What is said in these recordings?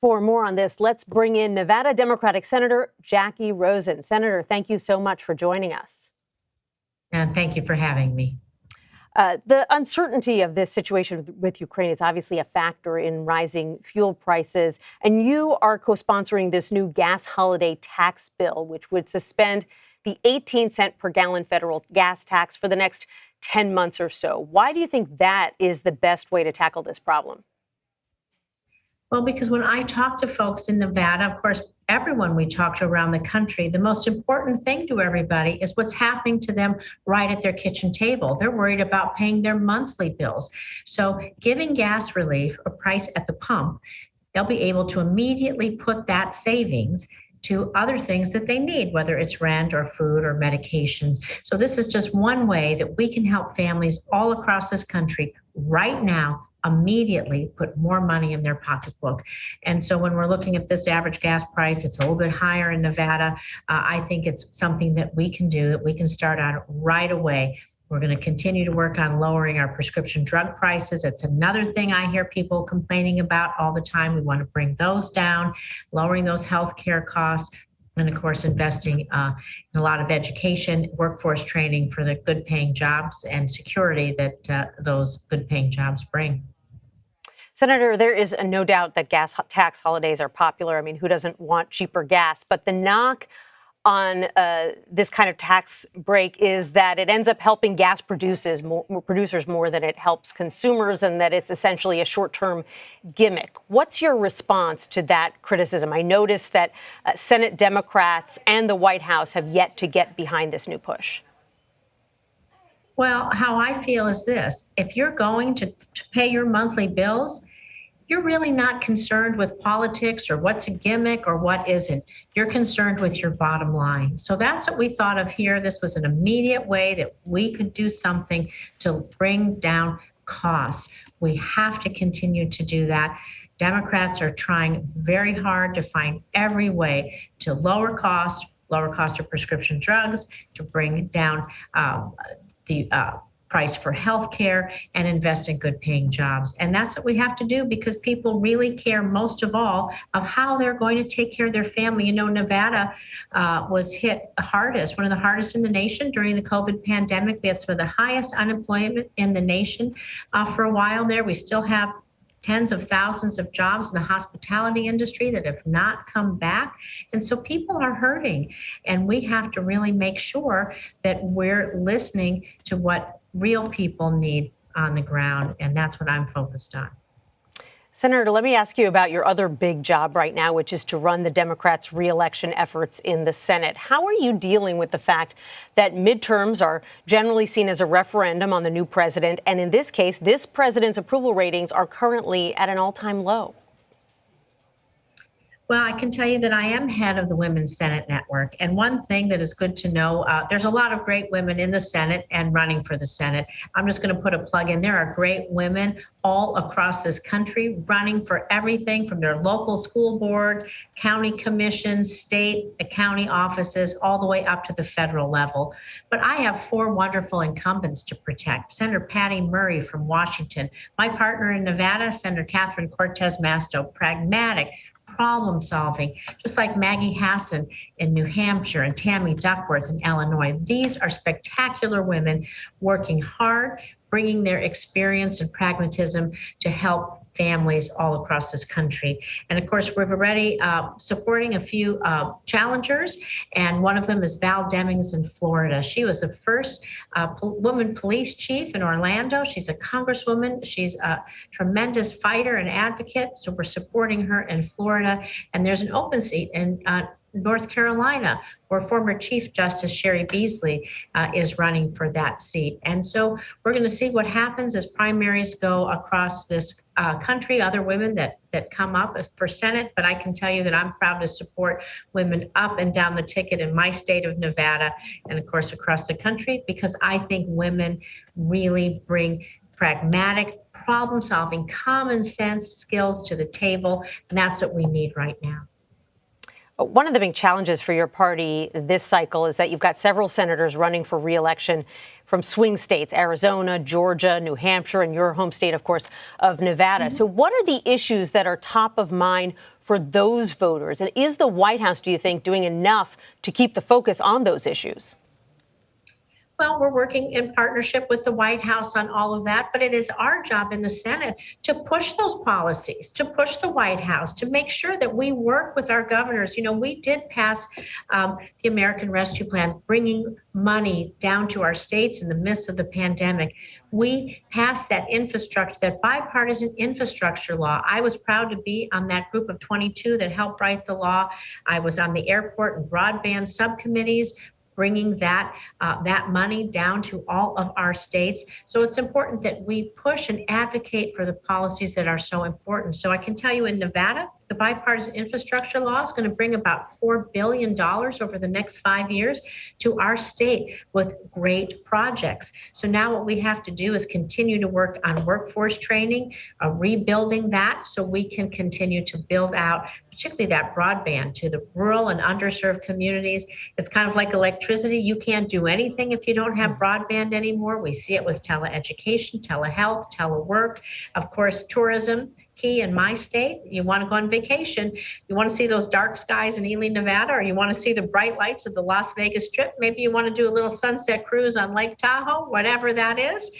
For more on this, let's bring in Nevada Democratic Senator Jacky Rosen. Senator, thank you so much for joining us. Thank you for having me. The uncertainty of this situation with Ukraine is obviously a factor in rising fuel prices. And you are co-sponsoring this new gas holiday tax bill, which would suspend the 18-cent per gallon federal gas tax for the next 10 months or so. Why do you think that is the best way to tackle this problem? Well, because when I talk to folks in Nevada, of course, everyone we talk to around the country, the most important thing to everybody is what's happening to them right at their kitchen table. They're worried about paying their monthly bills. So giving gas relief, a price at the pump, they'll be able to immediately put that savings to other things that they need, whether it's rent or food or medication. So this is just one way that we can help families all across this country right now immediately put more money in their pocketbook. And so when we're looking at this average gas price, it's a little bit higher in Nevada. I think it's something that we can do, that we can start on right away. We're going to continue to work on lowering our prescription drug prices. It's another thing I hear people complaining about all the time. We want to bring those down, lowering those healthcare costs, and of course, investing in a lot of education, workforce training for the good paying jobs and security that those good paying jobs bring. Senator, there is no doubt that gas tax holidays are popular. I mean, who doesn't want cheaper gas? But the knock on this kind of tax break is that it ends up helping gas producers more than it helps consumers, and that it's essentially a short-term gimmick. What's your response to that criticism? I noticed that Senate Democrats and the White House have yet to get behind this new push. Well, how I feel is this: if you're going to pay your monthly bills, you're really not concerned with politics or what's a gimmick or what isn't. You're concerned with your bottom line. So that's what we thought of here. This was an immediate way that we could do something to bring down costs. We have to continue to do that. Democrats are trying very hard to find every way to lower cost of prescription drugs, to bring down the price for health care, and invest in good paying jobs. And that's what we have to do, because people really care most of all of how they're going to take care of their family. You know, Nevada was hit hardest, one of the hardest in the nation during the COVID pandemic. We had some of the highest unemployment in the nation for a while there. We still have tens of thousands of jobs in the hospitality industry that have not come back. And so people are hurting. And we have to really make sure that we're listening to what real people need on the ground. And that's what I'm focused on. Senator, let me ask you about your other big job right now, which is to run the Democrats' reelection efforts in the Senate. How are you dealing with the fact that midterms are generally seen as a referendum on the new president? And in this case, this president's approval ratings are currently at an all-time low. Well, I can tell you that I am head of the Women's Senate Network. And one thing that is good to know, there's a lot of great women in the Senate and running for the Senate. I'm just going to put a plug in. There are great women all across this country running for everything from their local school board, county commissions, state, county offices, all the way up to the federal level. But I have four wonderful incumbents to protect. Senator Patty Murray from Washington, my partner in Nevada, Senator Catherine Cortez Masto, pragmatic, problem solving, just like Maggie Hassan in New Hampshire and Tammy Duckworth in Illinois. These are spectacular women working hard, bringing their experience and pragmatism to help families all across this country. And of course, we're already supporting a few challengers, and one of them is Val Demings in Florida. She was the first woman police chief in Orlando. She's a congresswoman. She's a tremendous fighter and advocate, so we're supporting her in Florida. And there's an open seat in North Carolina, where former Chief Justice Sherry Beasley is running for that seat. And so we're going to see what happens as primaries go across this country, other women that come up for Senate. But I can tell you that I'm proud to support women up and down the ticket in my state of Nevada, and of course across the country, because I think women really bring pragmatic, problem-solving, common sense skills to the table, and that's what we need right now. One of the big challenges for your party this cycle is that you've got several senators running for re-election from swing states, Arizona, Georgia, New Hampshire, and your home state, of course, of Nevada. So what are the issues that are top of mind for those voters? And is the White House, do you think, doing enough to keep the focus on those issues? Well, we're working in partnership with the White House on all of that, but it is our job in the Senate to push those policies, to push the White House, to make sure that we work with our governors. You know, we did pass the American Rescue Plan, bringing money down to our states in the midst of the pandemic. We passed that infrastructure, that bipartisan infrastructure law. I was proud to be on that group of 22 that helped write the law. I was on the airport and broadband subcommittees, bringing that money down to all of our states. So it's important that we push and advocate for the policies that are so important. So I can tell you in Nevada, the bipartisan infrastructure law is going to bring about $4 billion over the next 5 years to our state with great projects. So now what we have to do is continue to work on workforce training, rebuilding that so we can continue to build out, particularly that broadband to the rural and underserved communities. It's kind of like electricity. You can't do anything if you don't have broadband anymore. We see it with teleeducation, telehealth, telework, of course, tourism. Key in my state, you want to go on vacation, you want to see those dark skies in Ely, Nevada, or you want to see the bright lights of the Las Vegas Strip. Maybe you want to do a little sunset cruise on Lake Tahoe, whatever that is.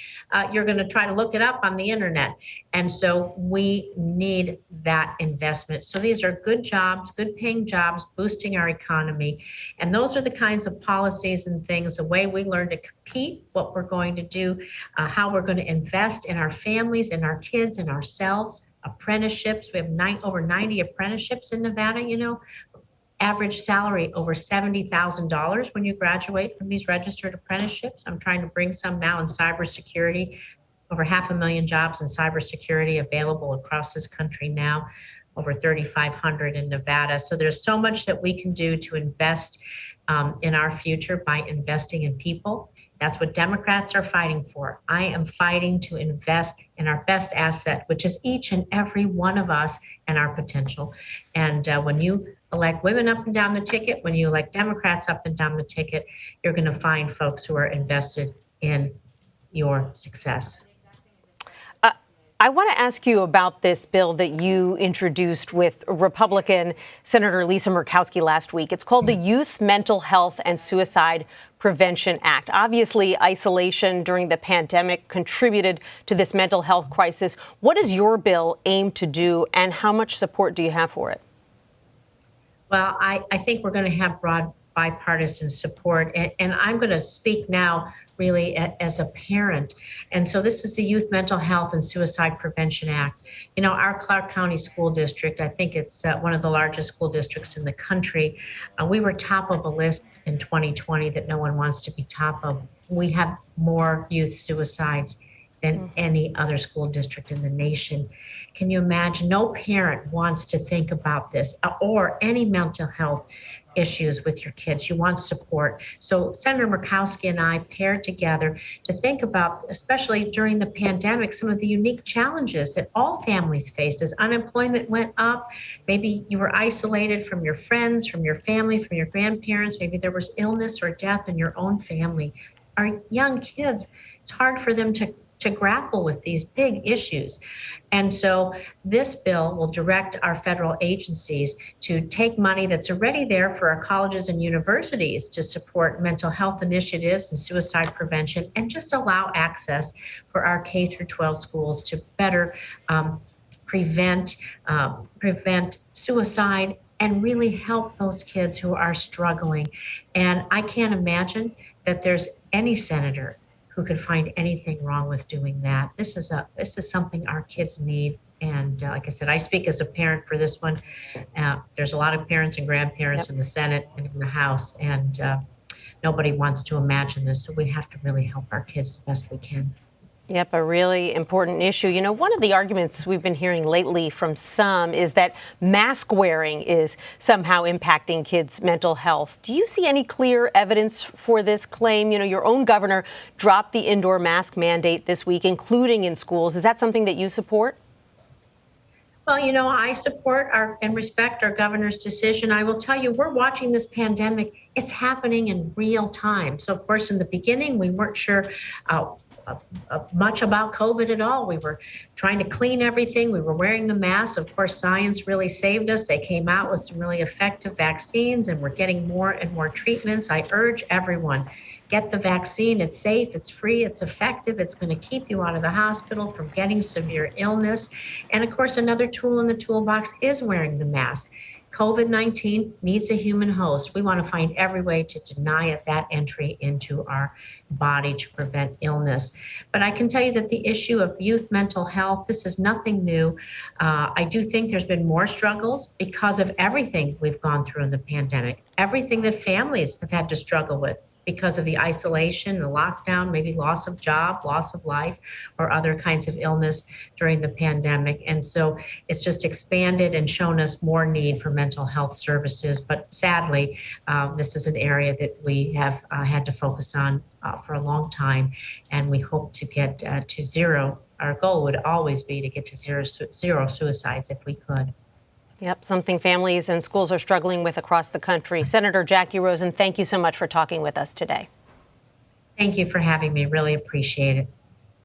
You're going to try to look it up on the internet. And so we need that investment. So these are good jobs, good paying jobs, boosting our economy. And those are the kinds of policies and things, the way we learn to compete, what we're going to do, how we're going to invest in our families, in our kids, in ourselves. Apprenticeships, we have over 90 apprenticeships in Nevada, you know, average salary over $70,000 when you graduate from these registered apprenticeships. I'm trying to bring some now in cybersecurity, over 500,000 jobs in cybersecurity available across this country now, over 3,500 in Nevada. So there's so much that we can do to invest in our future by investing in people. That's what Democrats are fighting for. I am fighting to invest in our best asset, which is each and every one of us and our potential. And when you elect women up and down the ticket, when you elect Democrats up and down the ticket, you're going to find folks who are invested in your success. I want to ask you about this bill that you introduced with Republican Senator Lisa Murkowski last week. It's called the Youth Mental Health and Suicide Prevention Act. Obviously, isolation during the pandemic contributed to this mental health crisis. What does your bill aim to do, and how much support do you have for it? Well, I think we're going to have broad bipartisan support, and I'm going to speak now really as a parent. And so this is the Youth Mental Health and Suicide Prevention Act. You know, our Clark County School District, I think it's one of the largest school districts in the country. We were top of a list in 2020 that no one wants to be top of. We have more youth suicides than any other school district in the nation. Can you imagine? No parent wants to think about this or any mental health issues with your kids. You want support. So Senator Murkowski and I paired together to think about, especially during the pandemic, some of the unique challenges that all families faced as unemployment went up. Maybe you were isolated from your friends, from your family, from your grandparents. Maybe there was illness or death in your own family. Our young kids, it's hard for them to grapple with these big issues. And so this bill will direct our federal agencies to take money that's already there for our colleges and universities to support mental health initiatives and suicide prevention, and just allow access for our K through 12 schools to better prevent suicide and really help those kids who are struggling. And I can't imagine that there's any senator who could find anything wrong with doing that. This is something our kids need. And like I said, I speak as a parent for this one. There's a lot of parents and grandparents in the Senate and in the House, and nobody wants to imagine this. So we have to really help our kids the best we can. Yep, a really important issue. You know, one of the arguments we've been hearing lately from some is that mask wearing is somehow impacting kids' mental health. Do you see any clear evidence for this claim? You know, your own governor dropped the indoor mask mandate this week, including in schools. Is that something that you support? Well, I support and respect our governor's decision. I will tell you, we're watching this pandemic. It's happening in real time. So, of course, in the beginning, we weren't sure much about COVID at all. We were trying to clean everything. We were wearing the masks. Of course, science really saved us. They came out with some really effective vaccines, and we're getting more and more treatments. I urge everyone, get the vaccine. It's safe, it's free, it's effective. It's going to keep you out of the hospital from getting severe illness. And of course, another tool in the toolbox is wearing the mask. COVID-19 needs a human host. We want to find every way to deny it that entry into our body to prevent illness. But I can tell you that the issue of youth mental health, this is nothing new. I do think there's been more struggles because of everything we've gone through in the pandemic, everything that families have had to struggle with because of the isolation, the lockdown, maybe loss of job, loss of life, or other kinds of illness during the pandemic. And so it's just expanded and shown us more need for mental health services. But sadly, this is an area that we have had to focus on for a long time, and we hope to get to zero. Our goal would always be to get to zero suicides if we could. Yep, something families and schools are struggling with across the country. Senator Jacky Rosen, thank you so much for talking with us today. Thank you for having me. Really appreciate it.